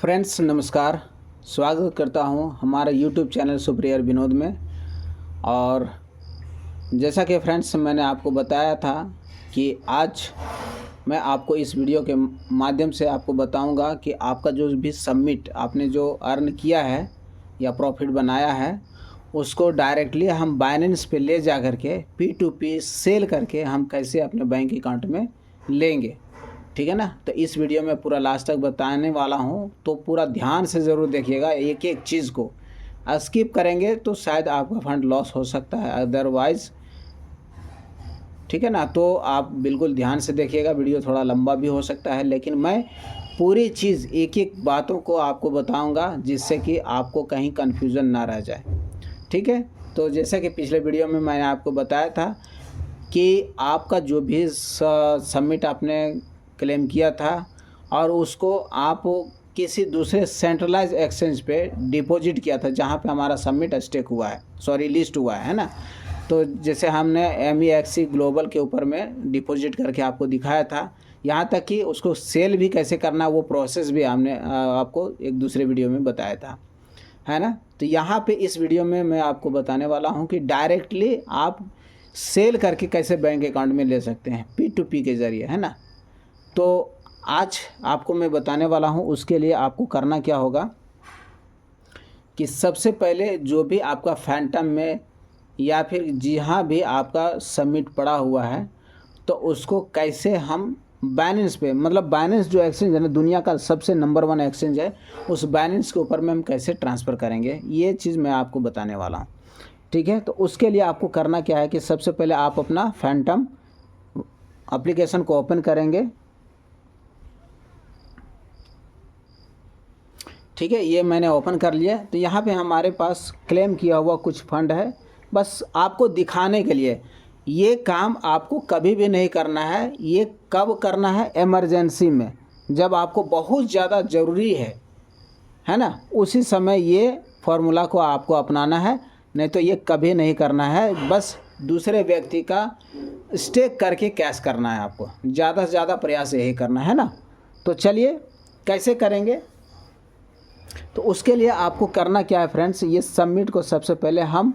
Friends नमस्कार। स्वागत करता हूं हमारे यूट्यूब चैनल सुप्रियर विनोद में। और जैसा कि फ्रेंड्स मैंने आपको बताया था कि आज मैं आपको इस वीडियो के माध्यम से आपको बताऊंगा कि आपका जो भी सबमिट आपने जो अर्न किया है या प्रॉफिट बनाया है उसको डायरेक्टली हम बाइनेंस पे ले जा कर के P2P सेल करके हम कैसे अपने बैंक अकाउंट में लेंगे। ठीक है ना। तो इस वीडियो में पूरा लास्ट तक बताने वाला हूँ, तो पूरा ध्यान से ज़रूर देखिएगा। एक एक चीज़ को स्किप करेंगे तो शायद आपका फंड लॉस हो सकता है, अदरवाइज़ ठीक है ना। तो आप बिल्कुल ध्यान से देखिएगा, वीडियो थोड़ा लंबा भी हो सकता है, लेकिन मैं पूरी चीज़ एक एक बातों को आपको बताऊंगा जिससे कि आपको कहीं कन्फ्यूज़न ना रह जाए। ठीक है। तो जैसा कि पिछले वीडियो में मैंने आपको बताया था कि आपका जो भी सबमिट आपने क्लेम किया था और उसको आप किसी दूसरे सेंट्रलाइज एक्सचेंज पे डिपॉजिट किया था जहाँ पे हमारा सबमिट स्टेक हुआ है, लिस्ट हुआ है ना। तो जैसे हमने MEXC ग्लोबल के ऊपर में डिपॉजिट करके आपको दिखाया था, यहाँ तक कि उसको सेल भी कैसे करना वो प्रोसेस भी हमने आपको एक दूसरे वीडियो में बताया था, है ना। तो यहाँ पे इस वीडियो में मैं आपको बताने वाला हूँ कि डायरेक्टली आप सेल करके कैसे बैंक अकाउंट में ले सकते हैं P2P के ज़रिए, है ना। तो आज आपको मैं बताने वाला हूँ, उसके लिए आपको करना क्या होगा कि सबसे पहले जो भी आपका फैंटम में या फिर जहाँ भी आपका सबमिट पड़ा हुआ है तो उसको कैसे हम बाइनेंस पे, मतलब बाइनेंस जो एक्सचेंज है ना, दुनिया का सबसे नंबर 1 एक्सचेंज है, उस बाइनेंस के ऊपर में हम कैसे ट्रांसफ़र करेंगे, ये चीज़ मैं आपको बताने वाला हूँ। ठीक है। तो उसके लिए आपको करना क्या है कि सबसे पहले आप अपना फैंटम एप्लीकेशन को ओपन करेंगे। ठीक है, ये मैंने ओपन कर लिया। तो यहाँ पे हमारे पास क्लेम किया हुआ कुछ फंड है, बस आपको दिखाने के लिए। ये काम आपको कभी भी नहीं करना है, ये कब करना है, इमरजेंसी में, जब आपको बहुत ज़्यादा ज़रूरी है ना, उसी समय ये फार्मूला को आपको अपनाना है, नहीं तो ये कभी नहीं करना है। बस दूसरे व्यक्ति का स्टेक करके कैश करना है आपको, ज़्यादा से ज़्यादा प्रयास यही करना है ना। तो चलिए कैसे करेंगे। तो उसके लिए आपको करना क्या है फ्रेंड्स, ये सबमिट को सबसे पहले हम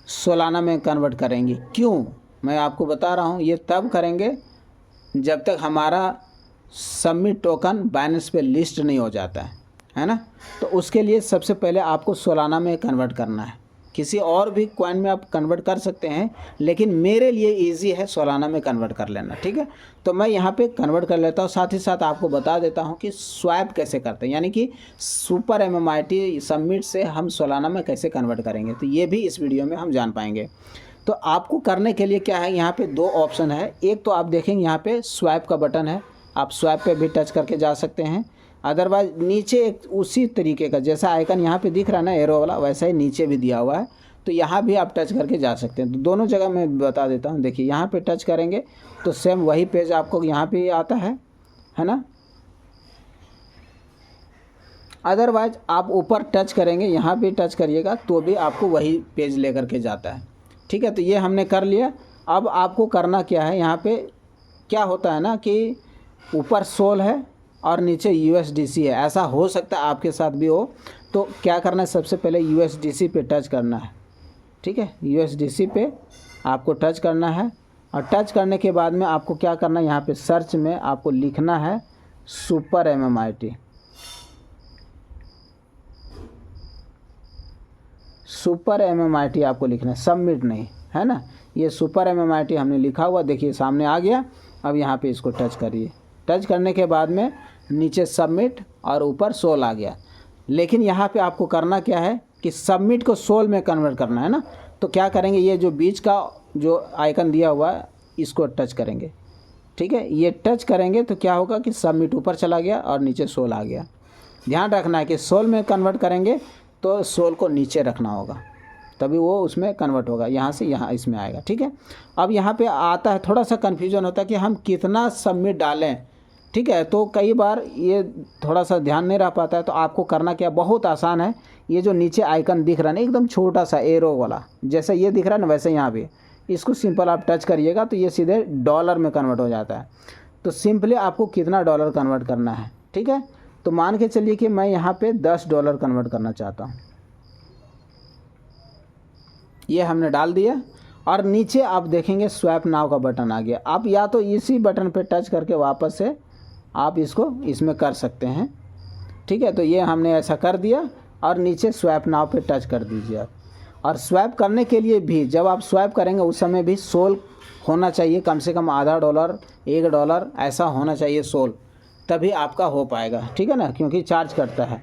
सोलाना में कन्वर्ट करेंगे। क्यों, मैं आपको बता रहा हूँ, ये तब करेंगे जब तक हमारा सबमिट टोकन बाइनेंस पे लिस्ट नहीं हो जाता है ना। तो उसके लिए सबसे पहले आपको सोलाना में कन्वर्ट करना है। किसी और भी कॉइन में आप कन्वर्ट कर सकते हैं, लेकिन मेरे लिए इजी है सोलाना में कन्वर्ट कर लेना। ठीक है। तो मैं यहाँ पे कन्वर्ट कर लेता हूँ, साथ ही साथ आपको बता देता हूँ कि स्वैप कैसे करते हैं, यानी कि सुपर MMIT सबमिट से हम सोलाना में कैसे कन्वर्ट करेंगे। तो ये भी इस वीडियो में हम जान पाएंगे। तो आपको करने के लिए क्या है, यहाँ पे 2 ऑप्शन है। एक तो आप देखेंगे यहाँ पे स्वैप का बटन है, आप स्वैप पे भी टच करके जा सकते हैं। अदरवाइज नीचे एक उसी तरीके का जैसा आइकन यहाँ पे दिख रहा है ना एरो वाला, वैसा ही नीचे भी दिया हुआ है, तो यहाँ भी आप टच करके जा सकते हैं। तो दोनों जगह मैं बता देता हूँ। देखिए यहाँ पे टच करेंगे तो सेम वही पेज आपको यहाँ पे आता है ना। अदरवाइज आप ऊपर टच करेंगे, यहाँ भी टच करिएगा तो भी आपको वही पेज लेकर के जाता है। ठीक है। तो ये हमने कर लिया। अब आपको करना क्या है, यहाँ पे क्या होता है ना कि ऊपर सोल है और नीचे USDC है, ऐसा हो सकता है आपके साथ भी हो। तो क्या करना है, सबसे पहले USDC पे टच करना है। ठीक है, USDC पे आपको टच करना है, और टच करने के बाद में आपको क्या करना है, यहाँ पे सर्च में आपको लिखना है सुपर MMIT। सुपर MMIT आपको लिखना है, सबमिट नहीं, है ना। ये सुपर MMIT हमने लिखा हुआ, देखिए सामने आ गया। अब यहाँ पे इसको टच करिए। टच करने के बाद में नीचे सबमिट और ऊपर सोल आ गया। लेकिन यहाँ पे आपको करना क्या है कि सबमिट को सोल में कन्वर्ट करना है ना। तो क्या करेंगे, ये जो बीच का जो आइकन दिया हुआ है इसको टच करेंगे। ठीक है, ये टच करेंगे तो क्या होगा कि सबमिट ऊपर चला गया और नीचे सोल आ गया। ध्यान रखना है कि सोल में कन्वर्ट करेंगे तो सोल को नीचे रखना होगा, तभी वो उसमें कन्वर्ट होगा, यहाँ से यहाँ इसमें आएगा। ठीक है। अब यहाँ पे आता है, थोड़ा सा कन्फ्यूजन होता है कि हम कितना सबमिट डालें। ठीक है। तो कई बार ये थोड़ा सा ध्यान नहीं रह पाता है। तो आपको करना क्या, बहुत आसान है। ये जो नीचे आइकन दिख रहा है ना, एकदम छोटा सा एरो वाला, जैसे ये दिख रहा है ना वैसे यहाँ भी, इसको सिंपल आप टच करिएगा तो ये सीधे डॉलर में कन्वर्ट हो जाता है। तो सिंपली आपको कितना डॉलर कन्वर्ट करना है। ठीक है। तो मान के चलिए कि मैं यहाँ पे $10 कन्वर्ट करना चाहता हूँ। ये हमने डाल दिया और नीचे आप देखेंगे स्वैप नाउ का बटन आ गया। आप या तो इसी बटन पे टच करके वापस से आप इसको इसमें कर सकते हैं, ठीक है। तो ये हमने ऐसा कर दिया और नीचे स्वैप नाउ पे टच कर दीजिए आप। और स्वैप करने के लिए भी जब आप स्वैप करेंगे उस समय भी सोल होना चाहिए, कम से कम आधा $1 $1 ऐसा होना चाहिए सोल, तभी आपका हो पाएगा, ठीक है ना, क्योंकि चार्ज करता है।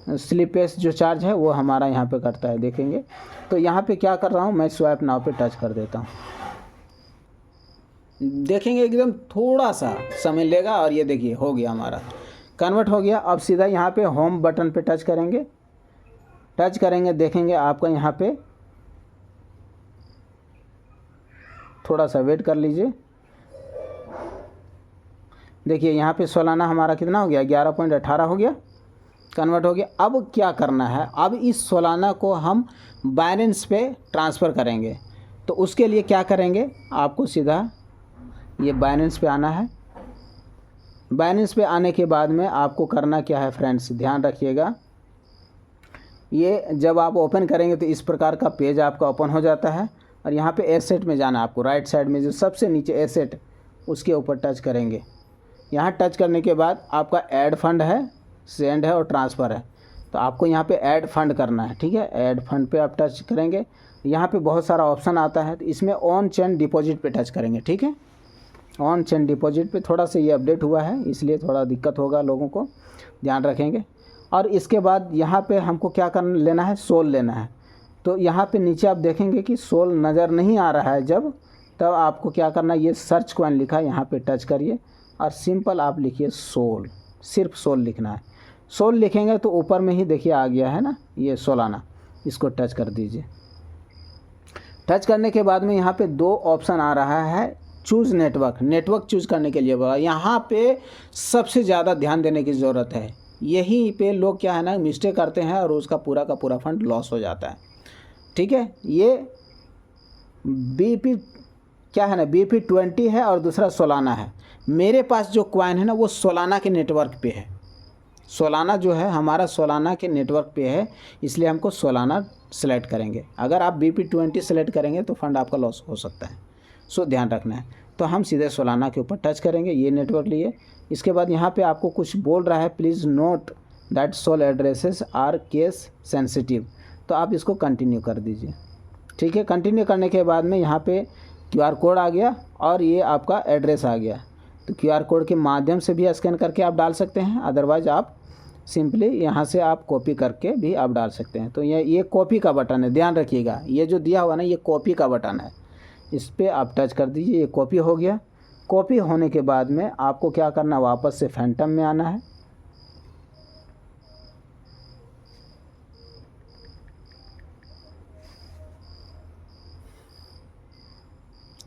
स्लिपेज जो चार्ज है वो हमारा यहाँ पे करता है, देखेंगे। तो यहाँ पे क्या कर रहा हूँ, मैं स्वैप नाउ पे टच कर देता हूँ। देखेंगे एकदम थोड़ा सा समय लेगा और ये देखिए हो गया, हमारा कन्वर्ट हो गया। अब सीधा यहाँ पे होम बटन पे टच करेंगे, देखेंगे आपका यहाँ पे, थोड़ा सा वेट कर लीजिए। देखिए यहाँ पे सालाना हमारा कितना हो गया, 11.18 हो गया, कन्वर्ट हो गया। अब क्या करना है, अब इस सालाना को हम बाइनेंस पे ट्रांसफ़र करेंगे। तो उसके लिए क्या करेंगे, आपको सीधा ये बाइनेंस पे आना है। बाइनेंस पे आने के बाद में आपको करना क्या है फ्रेंड्स, ध्यान रखिएगा। ये जब आप ओपन करेंगे तो इस प्रकार का पेज आपका ओपन हो जाता है और यहाँ पे एसेट में जाना है आपको। राइट साइड में जो सबसे नीचे एसेट, उसके ऊपर टच करेंगे। यहाँ टच करने के बाद आपका ऐड फंड है, सेंड है और ट्रांसफ़र है। तो आपको यहाँ पे ऐड फंड करना है, ठीक है। ऐड फंड पे आप टच करेंगे, यहाँ पे बहुत सारा ऑप्शन आता है। तो इसमें ऑन चेन डिपॉजिट पे टच करेंगे, ठीक है। ऑन चेन डिपॉजिट पे थोड़ा सा ये अपडेट हुआ है, इसलिए थोड़ा दिक्कत होगा लोगों को, ध्यान रखेंगे। और इसके बाद यहाँ पे हमको क्या करना लेना है, सोल लेना है। तो यहाँ पे नीचे आप देखेंगे कि सोल नज़र नहीं आ रहा है जब, तब आपको क्या करना है, ये सर्च कॉइन लिखा है, यहाँ पे टच करिए और सिंपल आप लिखिए सोल, सिर्फ सोल लिखना है। सोल लिखेंगे तो ऊपर में ही देखिए आ गया है ना ये सालाना, इसको टच कर दीजिए। टच करने के बाद में यहाँ पे 2 ऑप्शन आ रहा है, चूज़ नेटवर्क चूज़ करने के लिए बोला। यहाँ पे सबसे ज़्यादा ध्यान देने की ज़रूरत है। यहीं पे लोग क्या है ना मिस्टेक करते हैं और उसका पूरा का पूरा फंड लॉस हो जाता है, ठीक है। ये BP क्या है ना, BP20 है और दूसरा सालाना है। मेरे पास जो कॉइन है ना वो सालाना के नेटवर्क पे है। सालाना जो है हमारा सालाना के नेटवर्क पे है, इसलिए हमको सालाना सेलेक्ट करेंगे। अगर आप BP20 सेलेक्ट करेंगे तो फंड आपका लॉस हो सकता है, सो ध्यान रखना है। तो हम सीधे सालाना के ऊपर टच करेंगे, ये नेटवर्क लिए। इसके बाद यहाँ पे आपको कुछ बोल रहा है, please note that soul addresses are case sensitive. तो आप इसको कंटिन्यू कर दीजिए, ठीक है। कंटिन्यू करने के बाद में यहाँ पे QR कोड आ गया और ये आपका एड्रेस आ गया। तो QR कोड के माध्यम से भी स्कैन करके आप डाल सकते हैं, अदरवाइज़ आप सिंपली यहाँ से आप कॉपी करके भी आप डाल सकते हैं। तो ये कॉपी का बटन है, ध्यान रखिएगा। ये जो दिया हुआ ना ये कॉपी का बटन है, इस पर आप टच कर दीजिए, ये कॉपी हो गया। कॉपी होने के बाद में आपको क्या करना, वापस से फैंटम में आना है।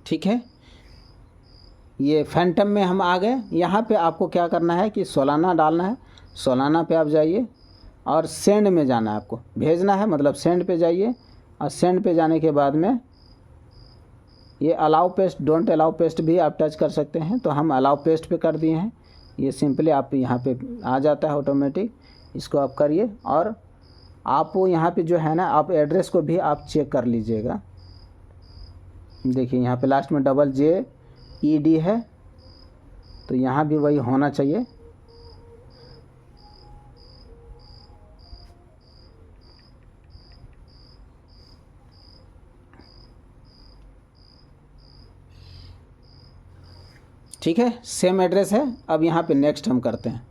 ठीक है, ये फैंटम में हम आ गए। यहाँ पे आपको क्या करना है कि सालाना डालना है। सालाना पे आप जाइए और सेंड में जाना है, आपको भेजना है, मतलब सेंड पे जाइए। और सेंड पे जाने के बाद में ये allow paste, don't allow paste भी आप टच कर सकते हैं। तो हम अलाउ पेस्ट पे कर दिए हैं। ये सिंपली आप यहाँ पे आ जाता है ऑटोमेटिक, इसको आप करिए। और आप यहाँ पे जो है ना, आप एड्रेस को भी आप चेक कर लीजिएगा। देखिए यहाँ पे लास्ट में JED है, तो यहाँ भी वही होना चाहिए। ठीक है, सेम एड्रेस है। अब यहाँ पे नेक्स्ट हम करते हैं।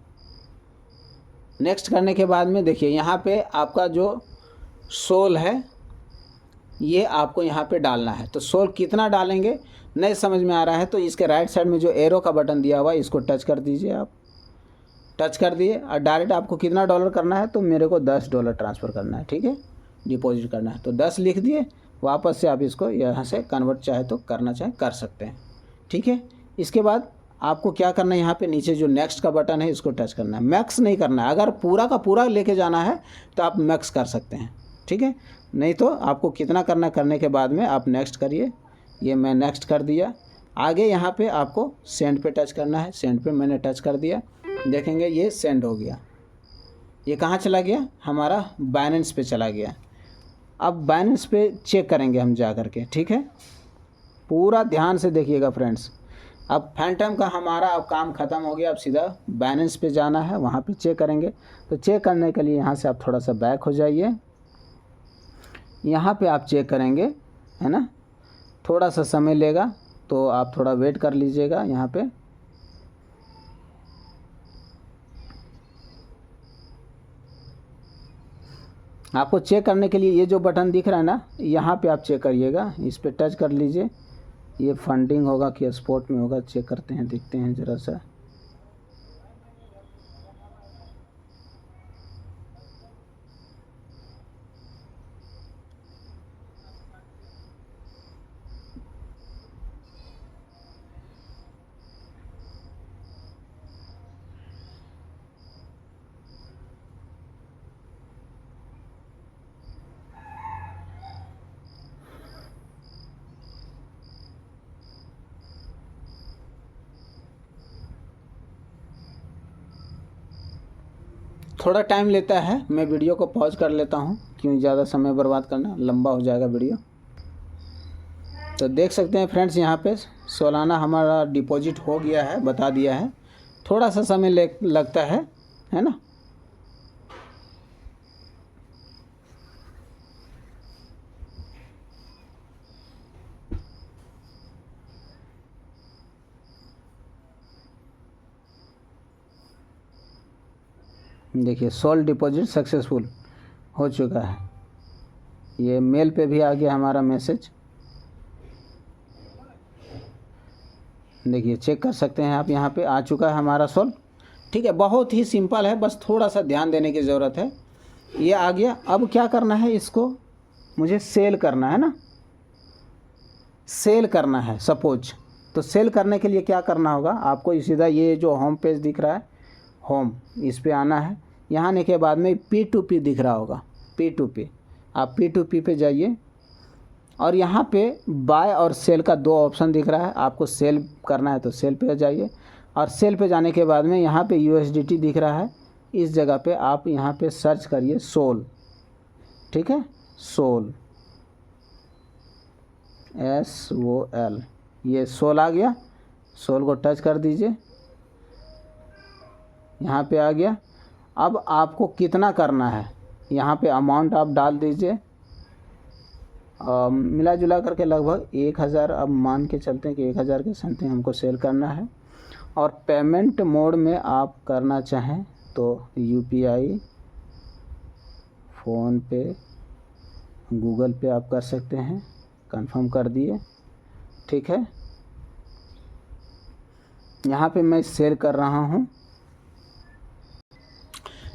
नेक्स्ट करने के बाद में देखिए यहाँ पे आपका जो सोल है ये आपको यहाँ पे डालना है। तो सोल कितना डालेंगे नहीं समझ में आ रहा है तो इसके राइट साइड में जो एरो का बटन दिया हुआ है इसको टच कर दीजिए। आप टच कर दिए और डायरेक्ट आपको कितना डॉलर करना है, तो मेरे को $10 ट्रांसफ़र करना है, ठीक है, डिपॉजिट करना है। तो 10 लिख दिए। वापस से आप इसको यहाँ से कन्वर्ट चाहे तो करना चाहे कर सकते हैं, ठीक है। इसके बाद आपको क्या करना है, यहाँ पे नीचे जो नेक्स्ट का बटन है इसको टच करना है। मैक्स नहीं करना है, अगर पूरा का पूरा लेके जाना है तो आप मैक्स कर सकते हैं, ठीक है। नहीं तो आपको कितना करना, करने के बाद में आप नेक्स्ट करिए। ये मैं नेक्स्ट कर दिया। आगे यहाँ पे आपको सेंड पे टच करना है। सेंड पे मैंने टच कर दिया, देखेंगे ये सेंड हो गया। ये कहाँ चला गया? हमारा बाइनेंस पे चला गया। अब बाइनेंस पे चेक करेंगे हम जा कर के, ठीक है। पूरा ध्यान से देखिएगा फ्रेंड्स। अब फैंटम का हमारा अब काम ख़त्म हो गया। अब सीधा बाइनेंस पे जाना है, वहाँ पे चेक करेंगे। तो चेक करने के लिए यहाँ से आप थोड़ा सा बैक हो जाइए। यहाँ पे आप चेक करेंगे, है ना। थोड़ा सा समय लेगा तो आप थोड़ा वेट कर लीजिएगा। यहाँ पे आपको चेक करने के लिए ये जो बटन दिख रहा है ना, यहाँ पे आप चेक करिएगा। इस पे टच कर लीजिए। ये फंडिंग होगा कि स्पॉट में होगा, चेक करते हैं, देखते हैं ज़रा सा। थोड़ा टाइम लेता है, मैं वीडियो को पॉज कर लेता हूँ, क्यों ज़्यादा समय बर्बाद करना, लंबा हो जाएगा वीडियो। तो देख सकते हैं फ्रेंड्स, यहाँ पे सालाना हमारा डिपॉजिट हो गया है, बता दिया है। थोड़ा सा समय लगता है ना। देखिए सोल्ड डिपॉजिट सक्सेसफुल हो चुका है। ये मेल पे भी आ गया हमारा मैसेज, देखिए चेक कर सकते हैं आप। यहाँ पे आ चुका है हमारा सोल्ड, ठीक है। बहुत ही सिंपल है, बस थोड़ा सा ध्यान देने की ज़रूरत है। ये आ गया। अब क्या करना है, इसको मुझे सेल करना है ना, सेल करना है सपोज। तो सेल करने के लिए क्या करना होगा आपको, सीधा ये जो होम पेज दिख रहा है, होम, इस पे आना है। यहाँ आने के बाद में P2P दिख रहा होगा, P2P, आप P2P पे जाइए और यहाँ पे बाय और सेल का दो ऑप्शन दिख रहा है। आपको सेल करना है तो सेल पे जाइए, और सेल पे जाने के बाद में यहाँ पे USDT दिख रहा है। इस जगह पे आप यहाँ पे सर्च करिए सोल, ठीक है, सोल, SOL, ये सोल आ गया। सोल को टच कर दीजिए, यहाँ पे आ गया। अब आपको कितना करना है, यहाँ पे अमाउंट आप डाल दीजिए। मिला जुला करके लगभग 1000, अब मान के चलते हैं कि 1000 के समथिंग हमको सेल करना है। और पेमेंट मोड में आप करना चाहें तो UPI, फ़ोन पे, गूगल पे आप कर सकते हैं। कंफर्म कर दिए, ठीक है। यहाँ पे मैं सेल कर रहा हूँ।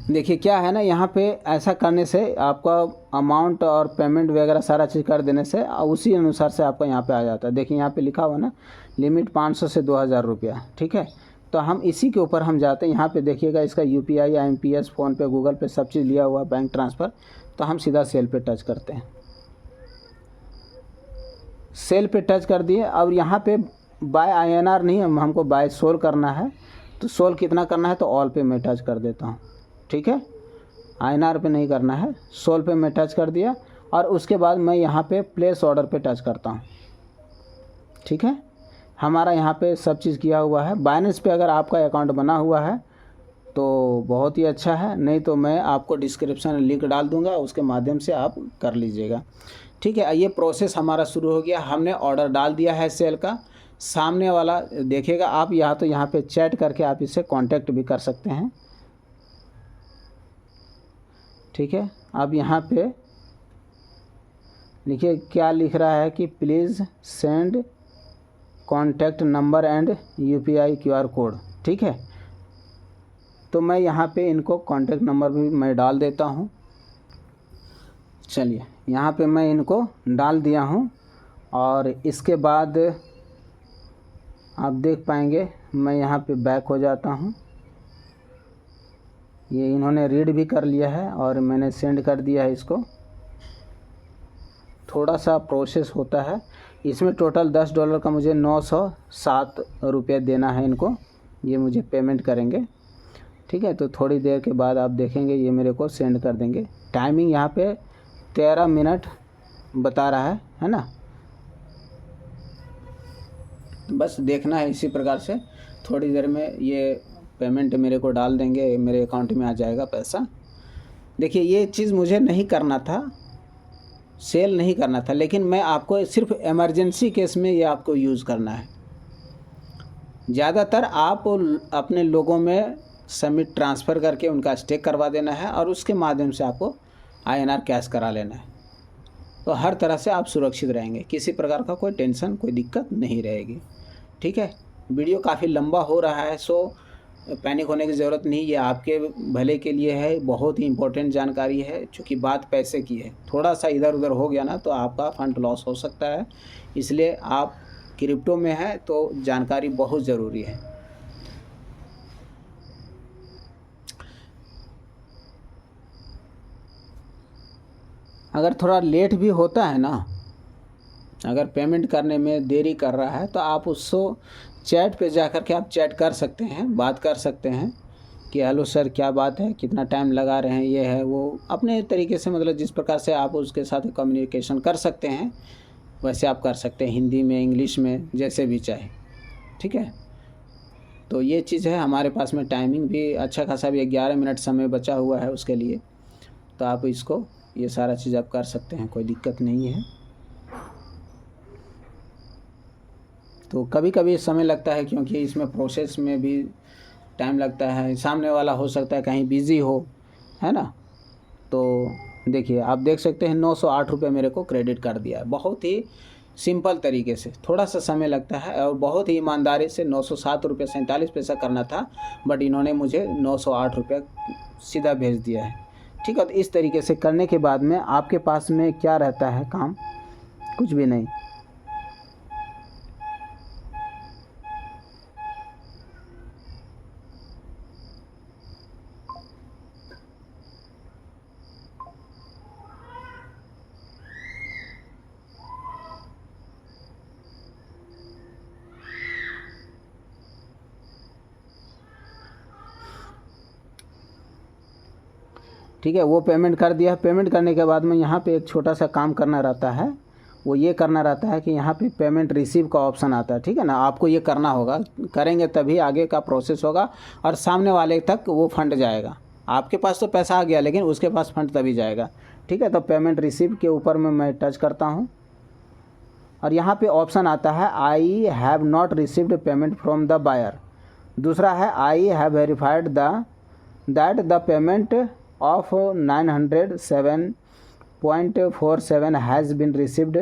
देखिए क्या है ना, यहाँ पे ऐसा करने से आपका अमाउंट और पेमेंट वगैरह सारा चीज़ कर देने से उसी अनुसार से आपका यहाँ पे आ जाता है। देखिए यहाँ पे लिखा हुआ ना, लिमिट 500 से 2000 रुपया, ठीक है। तो हम इसी के ऊपर हम जाते हैं। यहाँ पे देखिएगा इसका UPI, IMPS, फ़ोन पे, गूगल पे सब चीज़ लिया हुआ, बैंक ट्रांसफ़र। तो हम सीधा सेल पे टच करते हैं। सेल पे टच कर दिए। अब यहाँ पे बाय INR नहीं, हमको बाय सोल करना है। तो सोल कितना करना है, तो ऑल पे मैं टच कर देता हूँ, ठीक है। INR पे नहीं करना है, सोल पे मैं टच कर दिया। और उसके बाद मैं यहाँ पे प्लेस ऑर्डर पे टच करता हूँ, ठीक है। हमारा यहाँ पे सब चीज़ किया हुआ है। बाइनेंस पे अगर आपका अकाउंट बना हुआ है तो बहुत ही अच्छा है, नहीं तो मैं आपको डिस्क्रिप्शन लिंक डाल दूँगा, उसके माध्यम से आप कर लीजिएगा, ठीक है। ये प्रोसेस हमारा शुरू हो गया। हमने ऑर्डर डाल दिया है सेल का। सामने वाला देखेगा आप, यहाँ पे चैट करके आप इससे कांटेक्ट भी कर सकते हैं, ठीक है। अब यहाँ पे लिखिए क्या लिख रहा है कि please send contact number and UPI QR code, ठीक है। तो मैं यहाँ पे इनको कॉन्टैक्ट नंबर भी मैं डाल देता हूँ। चलिए यहाँ पे मैं इनको डाल दिया हूँ। और इसके बाद आप देख पाएंगे, मैं यहाँ पे बैक हो जाता हूँ। ये इन्होंने रीड भी कर लिया है और मैंने सेंड कर दिया है इसको। थोड़ा सा प्रोसेस होता है, इसमें टोटल $10 का मुझे 907 रुपये देना है इनको, ये मुझे पेमेंट करेंगे। ठीक है, तो थोड़ी देर के बाद आप देखेंगे ये मेरे को सेंड कर देंगे। टाइमिंग यहाँ पे 13 मिनट बता रहा है ना। बस देखना है, इसी प्रकार से थोड़ी देर में ये पेमेंट मेरे को डाल देंगे, मेरे अकाउंट में आ जाएगा पैसा। देखिए ये चीज़ मुझे नहीं करना था, सेल नहीं करना था, लेकिन मैं आपको सिर्फ इमरजेंसी केस में ये आपको यूज़ करना है। ज़्यादातर आप अपने लोगों में सबमिट ट्रांसफ़र करके उनका स्टेक करवा देना है और उसके माध्यम से आपको INR कैश करा लेना है। तो हर तरह से आप सुरक्षित रहेंगे, किसी प्रकार का कोई टेंशन, कोई दिक्कत नहीं रहेगी। ठीक है, वीडियो काफ़ी लंबा हो रहा है, सो पैनिक होने की ज़रूरत नहीं, ये आपके भले के लिए है, बहुत ही इम्पोर्टेंट जानकारी है। चूँकि बात पैसे की है, थोड़ा सा इधर उधर हो गया ना तो आपका फंड लॉस हो सकता है, इसलिए आप क्रिप्टो में हैं तो जानकारी बहुत ज़रूरी है। अगर थोड़ा लेट भी होता है ना, अगर पेमेंट करने में देरी कर रहा है तो आप उसको चैट पे जा कर के आप चैट कर सकते हैं, बात कर सकते हैं कि हेलो सर क्या बात है, कितना टाइम लगा रहे हैं, ये है वो, अपने तरीके से मतलब जिस प्रकार से आप उसके साथ कम्युनिकेशन कर सकते हैं वैसे आप कर सकते हैं, हिंदी में, इंग्लिश में, जैसे भी चाहे। ठीक है, तो ये चीज़ है। हमारे पास में टाइमिंग भी अच्छा खासा भी 11 मिनट समय बचा हुआ है उसके लिए, तो आप इसको ये सारा चीज़ आप कर सकते हैं, कोई दिक्कत नहीं है। तो कभी कभी समय लगता है क्योंकि इसमें प्रोसेस में भी टाइम लगता है, सामने वाला हो सकता है कहीं बिज़ी हो, है ना। तो देखिए आप देख सकते हैं 908 रुपये मेरे को क्रेडिट कर दिया है, बहुत ही सिंपल तरीके से। थोड़ा सा समय लगता है और बहुत ही ईमानदारी से 907 रुपये 47 पैसा करना था, बट इन्होंने मुझे 908 रुपये सीधा भेज दिया है। ठीक है, तो इस तरीके से करने के बाद में आपके पास में क्या रहता है काम, कुछ भी नहीं। ठीक है, वो पेमेंट कर दिया। पेमेंट करने के बाद में यहाँ पे एक छोटा सा काम करना रहता है, वो ये करना रहता है कि यहाँ पे पेमेंट रिसीव का ऑप्शन आता है। ठीक है ना, आपको ये करना होगा, करेंगे तभी आगे का प्रोसेस होगा और सामने वाले तक वो फंड जाएगा। आपके पास तो पैसा आ गया लेकिन उसके पास फंड तभी जाएगा। ठीक है, तो पेमेंट रिसीव के ऊपर में मैं टच करता हूँ और यहाँ पर ऑप्शन आता है I have not received payment from the buyer. दूसरा है I have verified that the payment of 907.47 has been received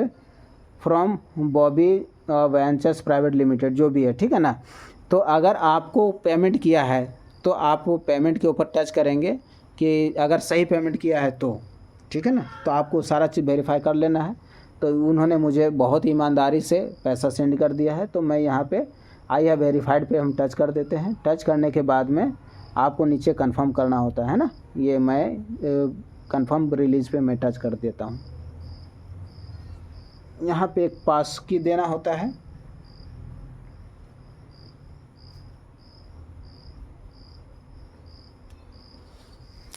from Bobby Ventures Private Limited, जो भी है। ठीक है ना, तो अगर आपको पेमेंट किया है तो आप वो पेमेंट के ऊपर टच करेंगे कि अगर सही पेमेंट किया है तो, ठीक है ना, तो आपको सारा चीज़ वेरीफाई कर लेना है। तो उन्होंने मुझे बहुत ईमानदारी से पैसा सेंड कर दिया है, तो मैं यहाँ पे आई हैव वेरीफाइड पे हम टच कर देते हैं। टच करने के बाद में आपको नीचे कंफर्म करना होता है ना, ये मैं कंफर्म रिलीज़ पे मैं टच कर देता हूँ। यहाँ पे एक पास की देना होता है।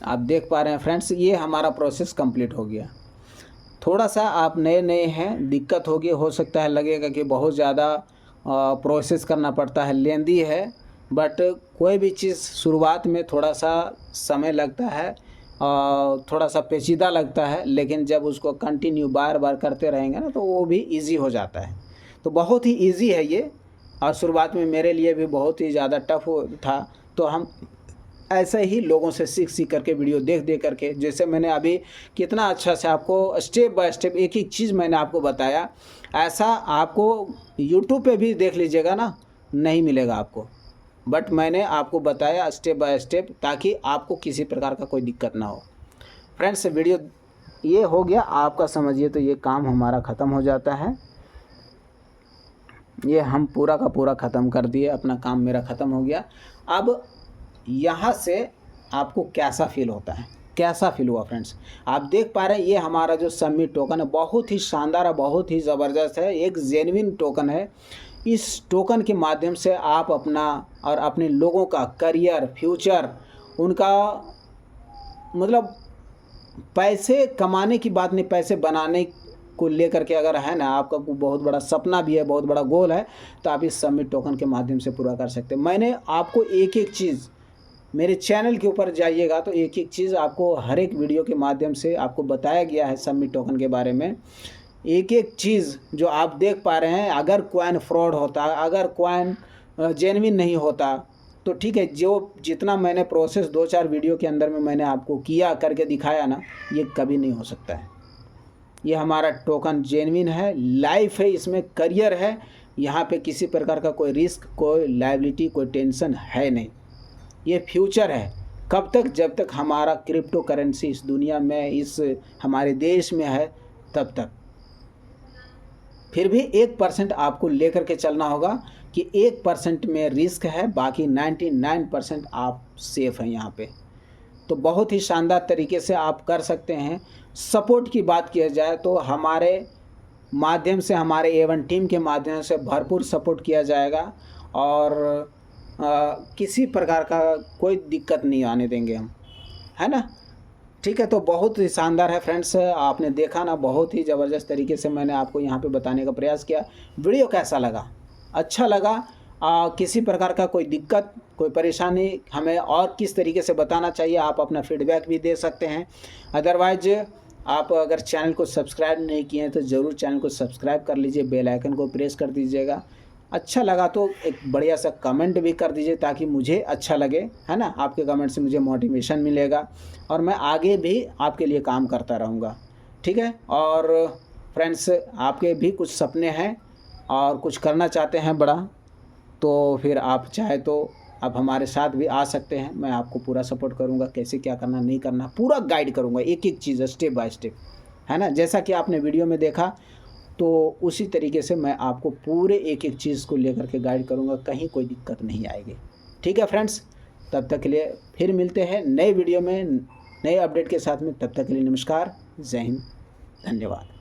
आप देख पा रहे हैं फ्रेंड्स, ये हमारा प्रोसेस कंप्लीट हो गया। थोड़ा सा आप नए नए हैं, दिक्कत होगी, हो सकता है लगेगा कि बहुत ज़्यादा प्रोसेस करना पड़ता है, लेंदी है, बट कोई भी चीज़ शुरुआत में थोड़ा सा समय लगता है, थोड़ा सा पेचीदा लगता है, लेकिन जब उसको कंटिन्यू बार बार करते रहेंगे ना तो वो भी इजी हो जाता है। तो बहुत ही इजी है ये, और शुरुआत में मेरे लिए भी बहुत ही ज़्यादा टफ था। तो हम ऐसे ही लोगों से सीख करके, वीडियो देख करके, जैसे मैंने अभी कितना अच्छा से आपको स्टेप बाय स्टेप एक एक चीज़ मैंने आपको बताया, ऐसा आपको यूट्यूब पे भी देख लीजिएगा ना, नहीं मिलेगा आपको। बट मैंने आपको बताया स्टेप बाय स्टेप, ताकि आपको किसी प्रकार का कोई दिक्कत ना हो। फ्रेंड्स, वीडियो ये हो गया आपका, समझिए तो ये काम हमारा ख़त्म हो जाता है। ये हम पूरा का पूरा ख़त्म कर दिए, अपना काम मेरा ख़त्म हो गया। अब यहाँ से आपको कैसा फील होता है, कैसा फील हुआ फ्रेंड्स। आप देख पा रहे हैं ये हमारा जो सबमिट टोकन है बहुत ही शानदार है, बहुत ही ज़बरदस्त है, एक जेन्युइन टोकन है। इस टोकन के माध्यम से आप अपना और अपने लोगों का करियर, फ्यूचर, उनका मतलब पैसे कमाने की बात नहीं, पैसे बनाने को लेकर के अगर है ना, आपका कोई बहुत बड़ा सपना भी है, बहुत बड़ा गोल है, तो आप इस सबमिट टोकन के माध्यम से पूरा कर सकते हैं। मैंने आपको एक एक चीज़, मेरे चैनल के ऊपर जाइएगा तो एक एक चीज़ आपको हर एक वीडियो के माध्यम से आपको बताया गया है सबमिट टोकन के बारे में। एक एक चीज़ जो आप देख पा रहे हैं, अगर कॉइन फ्रॉड होता, अगर कॉइन जेन्युइन नहीं होता तो ठीक है, जो जितना मैंने प्रोसेस 2-4 वीडियो के अंदर में मैंने आपको किया करके दिखाया ना, ये कभी नहीं हो सकता है। ये हमारा टोकन जेन्युइन है, लाइफ है, इसमें करियर है, यहाँ पे किसी प्रकार का कोई रिस्क, कोई लायबिलिटी, कोई टेंशन है नहीं। ये फ्यूचर है, कब तक? जब तक हमारा क्रिप्टो करेंसी इस दुनिया में, इस हमारे देश में है, तब तक। फिर भी 1% आपको लेकर के चलना होगा कि 1% में रिस्क है, बाकी 99% आप सेफ हैं यहाँ पे। तो बहुत ही शानदार तरीके से आप कर सकते हैं। सपोर्ट की बात किया जाए तो हमारे माध्यम से, हमारे A1 टीम के माध्यम से भरपूर सपोर्ट किया जाएगा और किसी प्रकार का कोई दिक्कत नहीं आने देंगे हम, है ना। ठीक है, तो बहुत ही शानदार है फ्रेंड्स, आपने देखा ना, बहुत ही ज़बरदस्त तरीके से मैंने आपको यहाँ पे बताने का प्रयास किया। वीडियो कैसा लगा? अच्छा लगा? किसी प्रकार का कोई दिक्कत, कोई परेशानी हमें और किस तरीके से बताना चाहिए, आप अपना फीडबैक भी दे सकते हैं। अदरवाइज आप अगर चैनल को सब्सक्राइब नहीं किए हैं तो ज़रूर चैनल को सब्सक्राइब कर लीजिए, बेल आइकन को प्रेस कर दीजिएगा। अच्छा लगा तो एक बढ़िया सा कमेंट भी कर दीजिए ताकि मुझे अच्छा लगे, है ना। आपके कमेंट से मुझे मोटिवेशन मिलेगा और मैं आगे भी आपके लिए काम करता रहूँगा, ठीक है। और फ्रेंड्स, आपके भी कुछ सपने हैं और कुछ करना चाहते हैं बड़ा, तो फिर आप चाहे तो आप हमारे साथ भी आ सकते हैं। मैं आपको पूरा सपोर्ट करूंगा, कैसे क्या करना नहीं करना पूरा गाइड करूंगा, एक एक चीज़ स्टेप बाय स्टेप, है ना। जैसा कि आपने वीडियो में देखा तो उसी तरीके से मैं आपको पूरे एक एक चीज़ को लेकर के गाइड करूंगा, कहीं कोई दिक्कत नहीं आएगी। ठीक है फ्रेंड्स, तब तक के लिए फिर मिलते हैं नए वीडियो में, नए अपडेट के साथ में। तब तक के लिए नमस्कार, जय हिंद, धन्यवाद।